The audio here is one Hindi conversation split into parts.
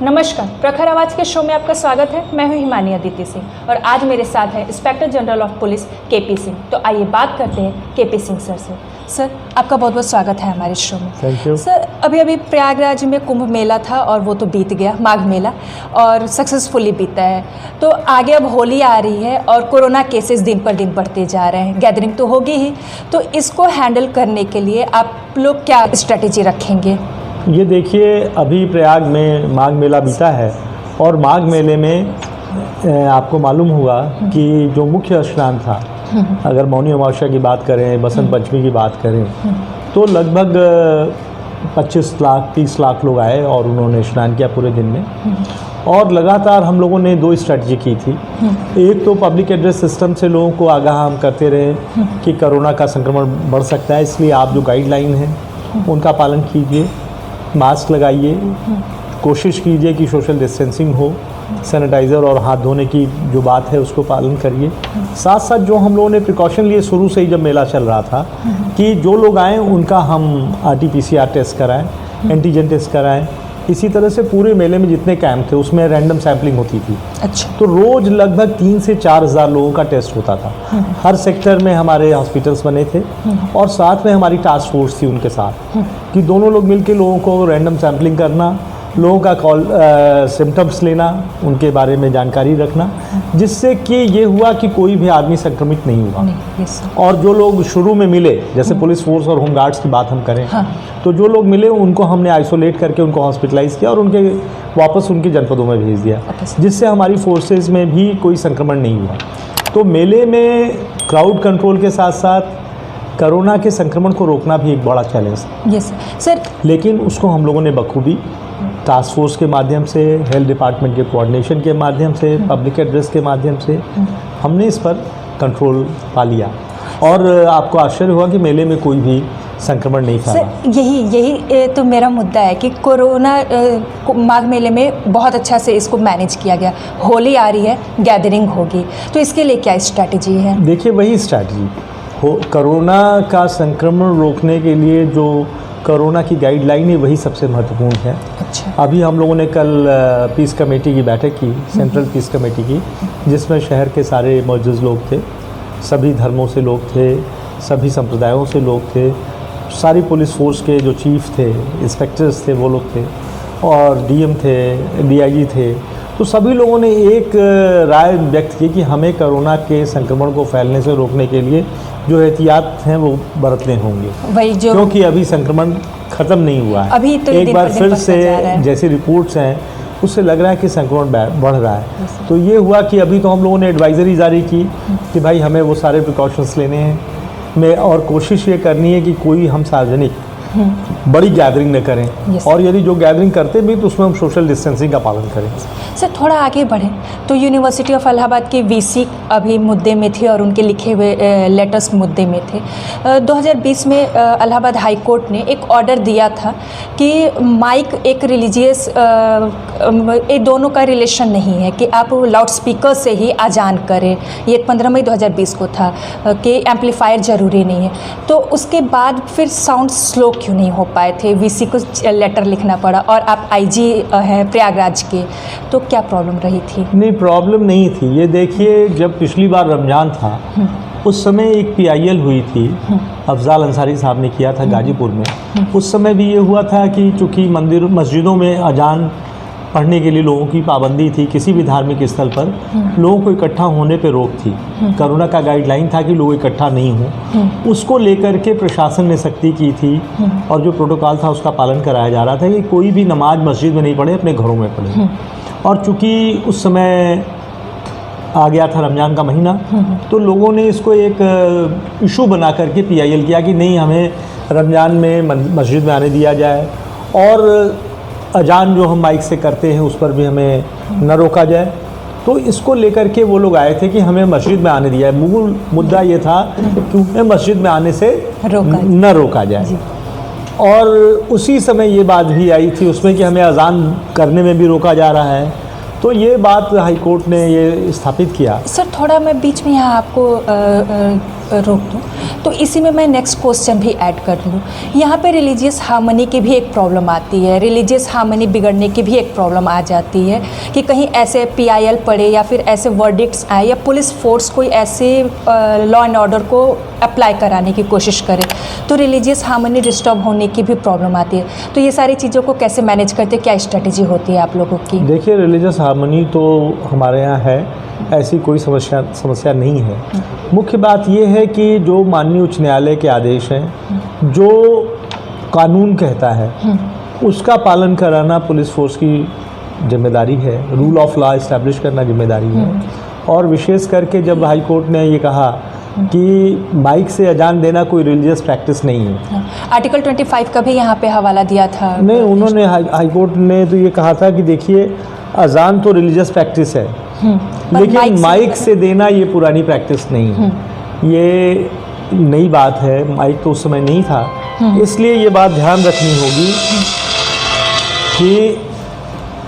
नमस्कार, प्रखर आवाज़ के शो में आपका स्वागत है। मैं हूं हिमानी अदिति सिंह और आज मेरे साथ है inspector general of police KP Singh. तो आइए बात करते हैं केपी सिंह सर से। सर, आपका बहुत बहुत स्वागत है हमारे शो में। Thank you. सर, अभी प्रयागराज में कुंभ मेला था और वो तो बीत गया, माघ मेला, और सक्सेसफुली बीता है। तो आगे अब होली आ रही है और कोरोना केसेस दिन पर दिन बढ़ते जा रहे हैं। गैदरिंग तो होगी ही, तो इसको हैंडल करने के लिए आप लोग क्या स्ट्रेटेजी रखेंगे? ये देखिए, अभी प्रयाग में माघ मेला बीता है और माघ मेले में आपको मालूम होगा कि जो मुख्य स्नान था, अगर मौनी अमावस्या की बात करें, बसंत पंचमी की बात करें, तो लगभग 25 लाख 30 लाख लोग आए और उन्होंने स्नान किया पूरे दिन में। और लगातार हम लोगों ने 2 स्ट्रेटजी की थी। एक तो पब्लिक एड्रेस सिस्टम से लोगों को आगाह हम करते रहे कि कोरोना का संक्रमण बढ़ सकता है, इसलिए आप जो गाइडलाइन हैं उनका पालन कीजिए, मास्क लगाइए, कोशिश कीजिए कि सोशल डिस्टेंसिंग हो, सैनिटाइज़र और हाथ धोने की जो बात है उसको पालन करिए। साथ साथ जो हम लोगों ने प्रिकॉशन लिए शुरू से ही जब मेला चल रहा था कि जो लोग आएँ उनका हम RT-PCR टेस्ट कराएं, एंटीजन टेस्ट कराएं। इसी तरह से पूरे मेले में जितने कैंप थे उसमें रैंडम सैम्पलिंग होती थी। अच्छा। तो रोज़ लगभग 3 से 4 हज़ार लोगों का टेस्ट होता था। हर सेक्टर में हमारे हॉस्पिटल्स बने थे और साथ में हमारी टास्क फोर्स थी उनके साथ, कि दोनों लोग मिलकर लोगों को रैंडम सैम्पलिंग करना, लोगों का सिम्टम्स लेना, उनके बारे में जानकारी रखना, जिससे कि ये हुआ कि कोई भी आदमी संक्रमित नहीं हुआ। और जो लोग शुरू में मिले, जैसे पुलिस फोर्स और होमगार्ड्स की बात हम करें, तो जो लोग मिले उनको हमने आइसोलेट करके उनको हॉस्पिटलाइज किया और उनके वापस उनके जनपदों में भेज दिया, जिससे हमारी फोर्सेज में भी कोई संक्रमण नहीं हुआ। तो मेले में क्राउड कंट्रोल के साथ साथ कोरोना के संक्रमण को रोकना भी एक बड़ा चैलेंज है। Yes sir. लेकिन उसको हम लोगों ने बखूबी टास्क फोर्स के माध्यम से, हेल्थ डिपार्टमेंट के कोऑर्डिनेशन के माध्यम से, पब्लिक एड्रेस के माध्यम से हमने इस पर कंट्रोल पा लिया और आपको आश्चर्य हुआ कि मेले में कोई भी संक्रमण नहीं था। सर, यही तो मेरा मुद्दा है कि कोरोना माघ मेले में बहुत अच्छा से इसको मैनेज किया गया। होली आ रही है, गैदरिंग होगी, तो इसके लिए क्या स्ट्रैटेजी है? देखिए, वही स्ट्रैटेजी कोरोना का संक्रमण रोकने के लिए जो कोरोना की गाइडलाइन है वही सबसे महत्वपूर्ण है। अच्छा। अभी हम लोगों ने कल पीस कमेटी की बैठक की, सेंट्रल पीस कमेटी की, जिसमें शहर के सारे मौजूद लोग थे, सभी धर्मों से लोग थे, सभी संप्रदायों से लोग थे, सारी पुलिस फोर्स के जो चीफ थे, इंस्पेक्टर्स थे वो लोग थे, और DM थे, DIG थे। तो सभी लोगों ने एक राय व्यक्त की कि हमें कोरोना के संक्रमण को फैलने से रोकने के लिए जो एहतियात हैं वो बरतने होंगे, वही जो, क्योंकि अभी संक्रमण ख़त्म नहीं हुआ है। अभी तो एक बार फिर से जैसी रिपोर्ट्स हैं उससे लग रहा है कि संक्रमण बढ़ रहा है। तो ये हुआ कि अभी तो हम लोगों ने एडवाइजरी जारी की कि भाई हमें वो सारे प्रिकॉशंस लेने हैं और कोशिश ये करनी है कि कोई हम सार्वजनिक बड़ी गैदरिंग न करें, और यदि जो गैदरिंग करते भी तो उसमें हम सोशल डिस्टेंसिंग का पालन करें। सर, थोड़ा आगे बढ़ें तो यूनिवर्सिटी ऑफ इलाहाबाद के VC अभी मुद्दे में थे और उनके लिखे हुए लेटर्स मुद्दे में थे। 2020 में इलाहाबाद हाई कोर्ट ने एक ऑर्डर दिया था कि माइक एक रिलीजियस, ये दोनों का रिलेशन नहीं है कि आप लाउड स्पीकर से ही अजान करें। ये 15 मई 2020 को था कि एम्पलीफायर ज़रूरी नहीं है। तो उसके बाद फिर साउंड स्लो क्यों नहीं हो पाए थे? VC को लेटर लिखना पड़ा और आप IG हैं प्रयागराज के, तो क्या प्रॉब्लम रही थी? नहीं, प्रॉब्लम नहीं थी। ये देखिए, जब पिछली बार रमज़ान था उस समय एक PIL हुई थी, अफजाल अंसारी साहब ने किया था गाजीपुर में। उस समय भी ये हुआ था कि चूँकि मस्जिदों में अजान पढ़ने के लिए लोगों की पाबंदी थी, किसी भी धार्मिक स्थल पर लोगों को इकट्ठा होने पे रोक थी। कोरोना का गाइडलाइन था कि लोग इकट्ठा नहीं हों, उसको लेकर के प्रशासन ने सख्ती की थी और जो प्रोटोकॉल था उसका पालन कराया जा रहा था कि कोई भी नमाज मस्जिद में नहीं पढ़े, अपने घरों में पढ़े। और चूँकि उस समय आ गया था रमज़ान का महीना, तो लोगों ने इसको एक इशू बना करके PIL किया कि नहीं, हमें रमज़ान में मस्जिद में आने दिया जाए और अजान जो हम माइक से करते हैं उस पर भी हमें न रोका जाए। तो इसको लेकर के वो लोग आए थे कि हमें मस्जिद में आने दिया है। मूल मुद्दा ये था कि हमें मस्जिद में आने से न रोका जाए। और उसी समय ये बात भी आई थी उसमें कि हमें अजान करने में भी रोका जा रहा है। तो ये बात हाई कोर्ट ने ये स्थापित किया। सर, थोड़ा मैं बीच में यहाँ आपको रोक दूँ, तो इसी में मैं नेक्स्ट क्वेश्चन भी ऐड कर लूँ। यहाँ पे रिलीजियस हार्मनी की भी एक प्रॉब्लम आती है, रिलीजियस हार्मनी बिगड़ने की भी एक प्रॉब्लम आ जाती है कि कहीं ऐसे PIL पड़े या फिर ऐसे वर्डिक्ट्स आए या पुलिस फोर्स कोई ऐसे लॉ एंड ऑर्डर को अप्लाई कराने की कोशिश करे, तो रिलीजियस हार्मनी डिस्टर्ब होने की भी प्रॉब्लम आती है। तो ये सारी चीज़ों को कैसे मैनेज करते, क्या स्ट्रेटेजी होती है आप लोगों की? देखिए, रिलीजियस हार्मनी तो हमारे यहाँ है, ऐसी कोई समस्या नहीं है। मुख्य बात ये है कि जो माननीय उच्च न्यायालय के आदेश हैं, जो कानून कहता है उसका पालन कराना पुलिस फोर्स की जिम्मेदारी है। रूल ऑफ लॉ इस्टेब्लिश करना जिम्मेदारी है। और विशेष करके जब हाई कोर्ट ने ये कहा कि माइक से अजान देना कोई रिलीजियस प्रैक्टिस नहीं है, आर्टिकल 25 का भी यहाँ पे हवाला दिया था। नहीं, उन्होंने हाई कोर्ट ने तो ये कहा था कि देखिए, अजान तो रिलीजियस प्रैक्टिस है, लेकिन माइक से देना ये पुरानी प्रैक्टिस नहीं है, ये नई बात है। माइक तो उस समय नहीं था, इसलिए ये बात ध्यान रखनी होगी कि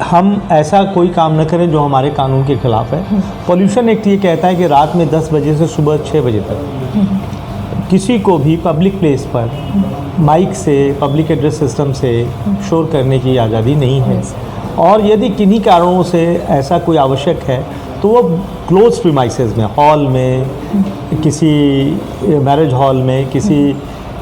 हम ऐसा कोई काम न करें जो हमारे कानून के खिलाफ है। पॉल्यूशन एक्ट ये कहता है कि रात में 10 बजे से सुबह 6 बजे तक किसी को भी पब्लिक प्लेस पर माइक से, पब्लिक एड्रेस सिस्टम से शोर करने की आज़ादी नहीं है। और यदि किन्हीं कारणों से ऐसा कोई आवश्यक है तो वो क्लोज प्रीमाइसेस में, हॉल में, किसी मैरिज हॉल में, किसी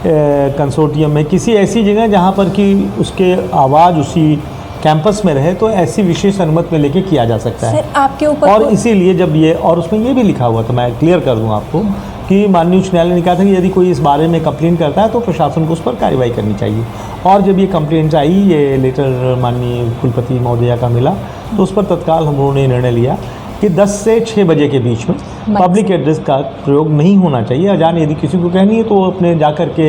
कंसोर्टियम में, किसी ऐसी जगह जहाँ पर कि उसके आवाज़ उसी कैंपस में रहे, तो ऐसी विशेष अनुमति में लेके किया जा सकता है। आपके ऊपर और इसीलिए जब ये, और उसमें ये भी लिखा हुआ था, मैं क्लियर कर दूं आपको, कि माननीय उच्च न्यायालय ने कहा था कि यदि कोई इस बारे में कंप्लेंट करता है तो प्रशासन को उस पर कार्रवाई करनी चाहिए। और जब ये कंप्लेंट आई, ये लेटर माननीय कुलपति महोदया का मिला, तो उस पर तत्काल हम लोगों ने निर्णय लिया कि 10 से 6 बजे के बीच में पब्लिक एड्रेस का प्रयोग नहीं होना चाहिए। अजान यदि किसी को कहनी है तो वो अपने जा कर के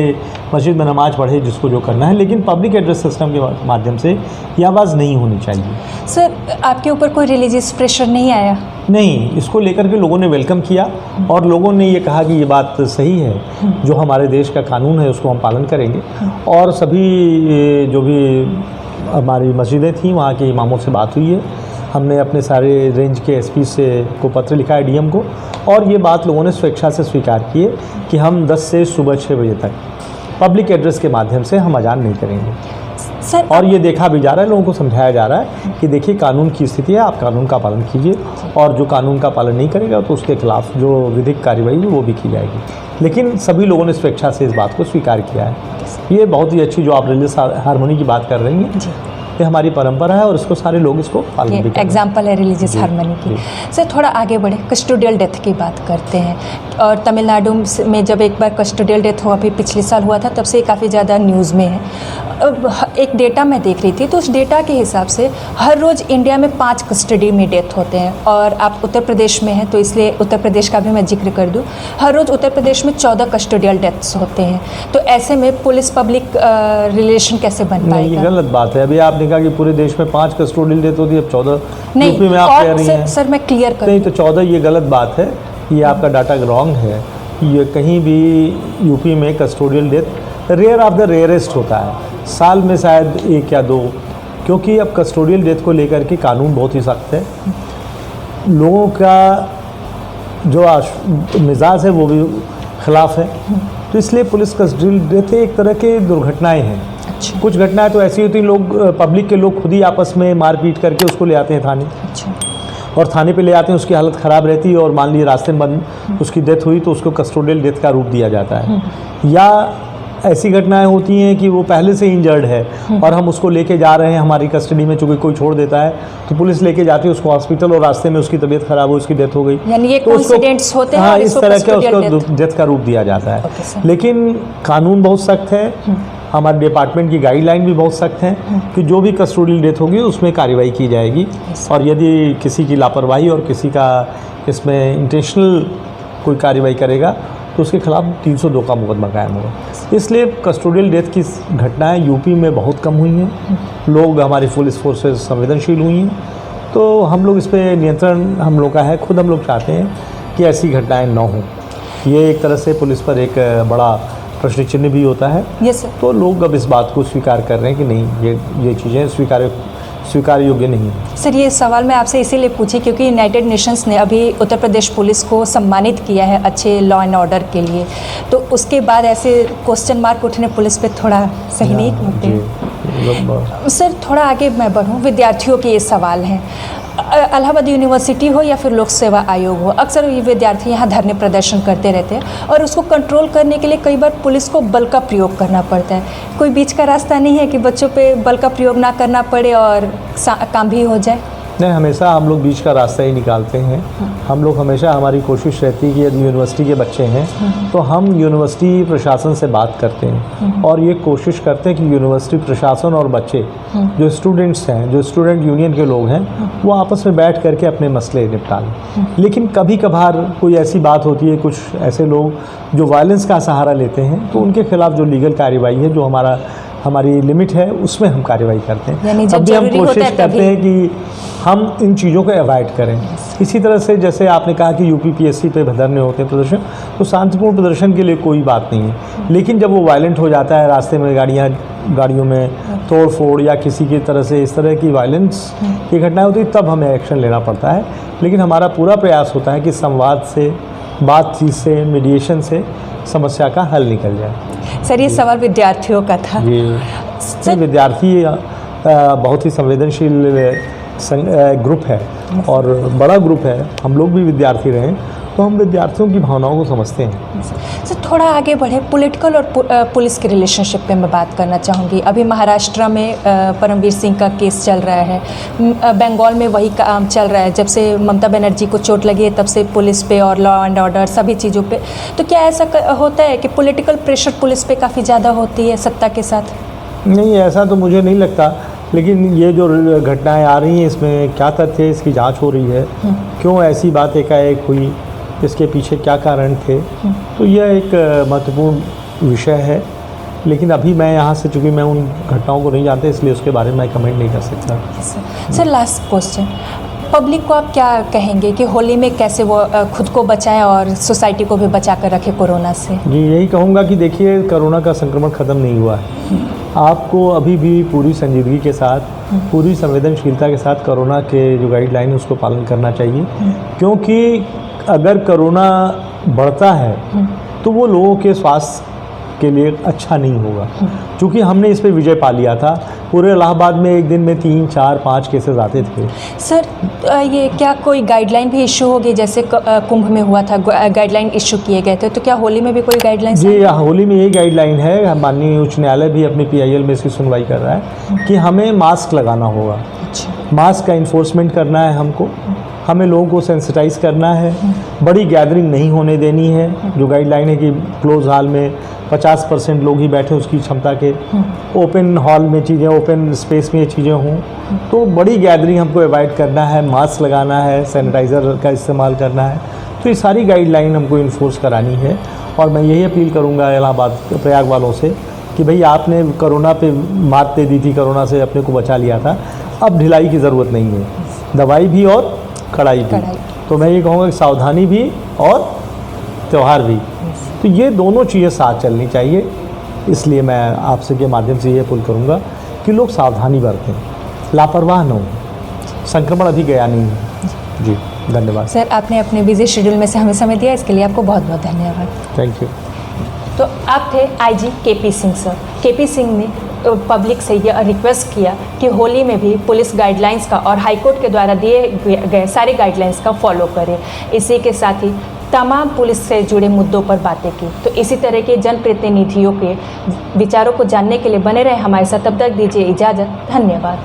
मस्जिद में नमाज़ पढ़े, जिसको जो करना है, लेकिन पब्लिक एड्रेस सिस्टम के माध्यम से ये आवाज़ नहीं होनी चाहिए। सर, आपके ऊपर कोई रिलीजियस प्रेशर नहीं आया? नहीं, इसको लेकर के लोगों ने वेलकम किया और लोगों ने ये कहा कि ये बात सही है, जो हमारे देश का कानून है उसको हम पालन करेंगे। और सभी जो भी हमारी मस्जिदें थीं, वहाँ के इमामों से बात हुई है। हमने अपने सारे रेंज के SP से को पत्र लिखा है, DM को, और ये बात लोगों ने स्वेच्छा से स्वीकार की है कि हम 10 से सुबह 6 बजे तक पब्लिक एड्रेस के माध्यम से हम अजान नहीं करेंगे। सर, और ये देखा भी जा रहा है, लोगों को समझाया जा रहा है कि देखिए, कानून की स्थिति है, आप कानून का पालन कीजिए, और जो कानून का पालन नहीं करेगा तो उसके खिलाफ जो विधिक कार्रवाई है वो भी की जाएगी। लेकिन सभी लोगों ने स्वेच्छा से इस बात को स्वीकार किया है। ये बहुत ही अच्छी, जो आप रिलीजियस हार्मनी की बात कर रही हैं, ये हमारी परंपरा है और इसको सारे लोग इसको पालन भी करते हैं। एग्जाम्पल है रिलीजियस हार्मनी की। सर, थोड़ा आगे बढ़े, कस्टोडियल डेथ की बात करते हैं। और तमिलनाडु में जब एक बार कस्टोडियल डेथ हुआ, अभी पिछले साल हुआ था, तब से काफ़ी ज़्यादा न्यूज़ में है। एक डेटा मैं देख रही थी, तो उस डेटा के हिसाब से हर रोज़ इंडिया में 5 कस्टडी में डेथ होते हैं। और आप उत्तर प्रदेश में हैं, तो इसलिए उत्तर प्रदेश का भी मैं जिक्र कर दूं, हर रोज़ उत्तर प्रदेश में 14 कस्टोडियल डेथ्स होते हैं। तो ऐसे में पुलिस पब्लिक रिलेशन कैसे बन पाएगा? ये गलत बात है। अभी आपने कहा कि पूरे देश में 5 कस्टोडियल डेथ होती है, अब 14 नहीं, यूपी में आप कह रही हैं। सर, मैं क्लियर कर नहीं, तो 14 ये गलत बात है, ये आपका डाटा रॉन्ग है। ये कहीं भी यूपी में custodial death rare of the rarest होता है, साल में शायद 1 या 2, क्योंकि अब कस्टोडियल डेथ को लेकर के कानून बहुत ही सख्त है। लोगों का जो मिजाज है वो भी खिलाफ है, तो इसलिए पुलिस कस्टोडियल डेथ एक तरह के दुर्घटनाएं हैं। अच्छा। कुछ घटनाएं तो ऐसी होती हैं, लोग पब्लिक के लोग खुद ही आपस में मारपीट करके उसको ले आते हैं थाने। अच्छा। और थाने पे ले आते हैं, उसकी हालत ख़राब रहती है और मान लीजिए रास्ते में बंद उसकी डेथ हुई तो उसको कस्टोडियल डेथ का रूप दिया जाता है। या ऐसी घटनाएं होती हैं कि वो पहले से इंजर्ड है और हम उसको लेके जा रहे हैं हमारी कस्टडी में, चूँकि कोई छोड़ देता है तो पुलिस लेके जाती है उसको हॉस्पिटल, और रास्ते में उसकी तबीयत खराब हो, उसकी डेथ हो गई, यानी ये कोइंसिडेंट्स होते हैं। हाँ, और इस तरह का custodial उसको डेथ का रूप दिया जाता है। Okay sir. लेकिन कानून बहुत सख्त है, हमारे डिपार्टमेंट की गाइडलाइन भी बहुत सख्त है कि जो भी कस्टोडियल डेथ होगी उसमें कार्रवाई की जाएगी। और यदि किसी की लापरवाही और किसी का इसमें इंटेंशनल कोई कार्रवाई करेगा तो उसके खिलाफ 302 का मुकदमा कायम होगा। इसलिए कस्टोडियल डेथ की घटनाएं यूपी में बहुत कम हुई हैं, लोग, हमारी पुलिस फोर्सेज संवेदनशील हुई हैं, तो हम लोग इस पर नियंत्रण हम लोग का है। खुद हम लोग चाहते हैं कि ऐसी घटनाएं न हों। ये एक तरह से पुलिस पर एक बड़ा प्रश्न चिन्ह भी होता है। Yes sir. तो लोग अब इस बात को स्वीकार कर रहे हैं कि नहीं, ये चीज़ें स्वीकार स्वीकार योग्य नहीं है। सर, ये सवाल मैं आपसे इसीलिए पूछी क्योंकि यूनाइटेड नेशंस ने अभी उत्तर प्रदेश पुलिस को सम्मानित किया है अच्छे लॉ एंड ऑर्डर के लिए, तो उसके बाद ऐसे क्वेश्चन मार्क उठने पुलिस पे थोड़ा सही नहीं होते। सर, थोड़ा आगे मैं बढ़ूँ, विद्यार्थियों के ये सवाल हैं। इलाहाबाद यूनिवर्सिटी हो या फिर लोक सेवा आयोग हो, अक्सर ये विद्यार्थी यहाँ धरने प्रदर्शन करते रहते हैं और उसको कंट्रोल करने के लिए कई बार पुलिस को बल का प्रयोग करना पड़ता है। कोई बीच का रास्ता नहीं है कि बच्चों पे बल का प्रयोग ना करना पड़े और काम भी हो जाए? नहीं, हमेशा हम लोग बीच का रास्ता ही निकालते हैं। हम लोग हमेशा, हमारी कोशिश रहती है कि यदि यूनिवर्सिटी के बच्चे हैं तो हम यूनिवर्सिटी प्रशासन से बात करते हैं और ये कोशिश करते हैं कि यूनिवर्सिटी प्रशासन और बच्चे जो स्टूडेंट्स हैं, जो स्टूडेंट यूनियन के लोग हैं, वो आपस में बैठ करके अपने मसले निपटा लें। लेकिन कभी कभार कोई ऐसी बात होती है, कुछ ऐसे लोग जो वायलेंस का सहारा लेते हैं, तो उनके खिलाफ जो लीगल कार्रवाई है, जो हमारी लिमिट है, उसमें हम कार्रवाई करते हैं। तब भी हम कोशिश करते हैं कि हम इन चीज़ों को अवॉइड करें। इसी तरह से जैसे आपने कहा कि यूपीपीएससी पे धरने होते हैं प्रदर्शन, तो शांतिपूर्ण प्रदर्शन के लिए कोई बात नहीं है। लेकिन जब वो वायलेंट हो जाता है, रास्ते में गाड़ियों में तोड़ फोड़ या किसी की तरह से इस तरह की वायलेंस की घटनाएं होती, तब हमें एक्शन लेना पड़ता है। लेकिन हमारा पूरा प्रयास होता है कि संवाद से, बातचीत से, मीडिएशन से समस्या का हल निकल जाए। सर, ये सवाल विद्यार्थियों का था। ये विद्यार्थी बहुत ही संवेदनशील ग्रुप है और बड़ा ग्रुप है। हम लोग भी विद्यार्थी रहे, तो हम विद्यार्थियों की भावनाओं को समझते हैं। सर, थोड़ा आगे बढ़े, पॉलिटिकल और पुलिस के रिलेशनशिप पे मैं बात करना चाहूँगी। अभी महाराष्ट्र में परमवीर सिंह का केस चल रहा है, बंगाल में वही काम चल रहा है। जब से ममता बनर्जी को चोट लगी है तब से पुलिस पे और लॉ एंड ऑर्डर सभी चीज़ों पे, तो क्या ऐसा होता है कि पॉलिटिकल प्रेशर पुलिस पे काफ़ी ज़्यादा होती है सत्ता के साथ? नहीं, ऐसा तो मुझे नहीं लगता। लेकिन ये जो घटनाएं आ रही हैं, इसमें क्या तथ्य है, इसकी जांच हो रही है। क्यों ऐसी बात एकाएक हुई, इसके पीछे क्या कारण थे, तो यह एक महत्वपूर्ण विषय है। लेकिन अभी मैं यहाँ से, चूँकि मैं उन घटनाओं को नहीं जानता, इसलिए उसके बारे में मैं कमेंट नहीं कर सकता। सर, लास्ट क्वेश्चन, पब्लिक को आप क्या कहेंगे कि होली में कैसे वो खुद को बचाएं और सोसाइटी को भी बचा कर रखें कोरोना से? जी, यही कहूँगा कि देखिए, कोरोना का संक्रमण ख़त्म नहीं हुआ है। आपको अभी भी पूरी संजीदगी के साथ, पूरी संवेदनशीलता के साथ कोरोना के जो गाइडलाइन है उसको पालन करना चाहिए। क्योंकि अगर कोरोना बढ़ता है तो वो लोगों के स्वास्थ्य के लिए अच्छा नहीं होगा। क्योंकि हमने इस पे विजय पा लिया था। पूरे इलाहाबाद में एक दिन में 3, 4, 5 केसेस आते थे। सर, ये क्या कोई गाइडलाइन भी इशू होगी, जैसे कुंभ में हुआ था गाइडलाइन इशू किए गए थे, तो क्या होली में भी कोई गाइडलाइन? जी, होली में यही गाइडलाइन है। माननीय उच्च न्यायालय भी अपनी PIL में इसकी सुनवाई कर रहा है कि हमें मास्क लगाना होगा। मास्क का इन्फोर्समेंट करना है हमको, हमें लोगों को सेंसिटाइज करना है, बड़ी गैदरिंग नहीं होने देनी है। जो गाइडलाइन है कि क्लोज हॉल में 50% लोग ही बैठे उसकी क्षमता के, ओपन हॉल में चीज़ें, ओपन स्पेस में ये चीज़ें हों, तो बड़ी गैदरिंग हमको अवॉइड करना है, मास्क लगाना है, सैनिटाइज़र का इस्तेमाल करना है। तो ये सारी गाइडलाइन हमको इन्फोर्स करानी है। और मैं यही अपील करूँगा इलाहाबाद प्रयाग वालों से कि भाई, आपने कोरोना पे मात दे दी थी, कोरोना से अपने को बचा लिया था, अब ढिलाई की ज़रूरत नहीं है, दवाई भी और कड़ाई भी। तो मैं ये कहूँगा कि सावधानी भी और त्यौहार भी, तो ये दोनों चीज़ें साथ चलनी चाहिए। इसलिए मैं आपसे के माध्यम से ये अपील करूँगा कि लोग सावधानी बरतें, लापरवाह न हों। संक्रमण अभी गया नहीं है। जी, धन्यवाद। सर, आपने अपने बिजी शेड्यूल में से हमें समय दिया, इसके लिए आपको बहुत बहुत धन्यवाद। Thank you. तो आप थे IG KP Singh sir. KP Singh ने पब्लिक से यह रिक्वेस्ट किया कि होली में भी पुलिस गाइडलाइंस का और हाईकोर्ट के द्वारा दिए गए सारे गाइडलाइंस का फॉलो करें। इसी के साथ ही तमाम पुलिस से जुड़े मुद्दों पर बातें की। तो इसी तरह के जनप्रतिनिधियों के विचारों को जानने के लिए बने रहे हमारे साथ। तब तक दीजिए इजाज़त। धन्यवाद।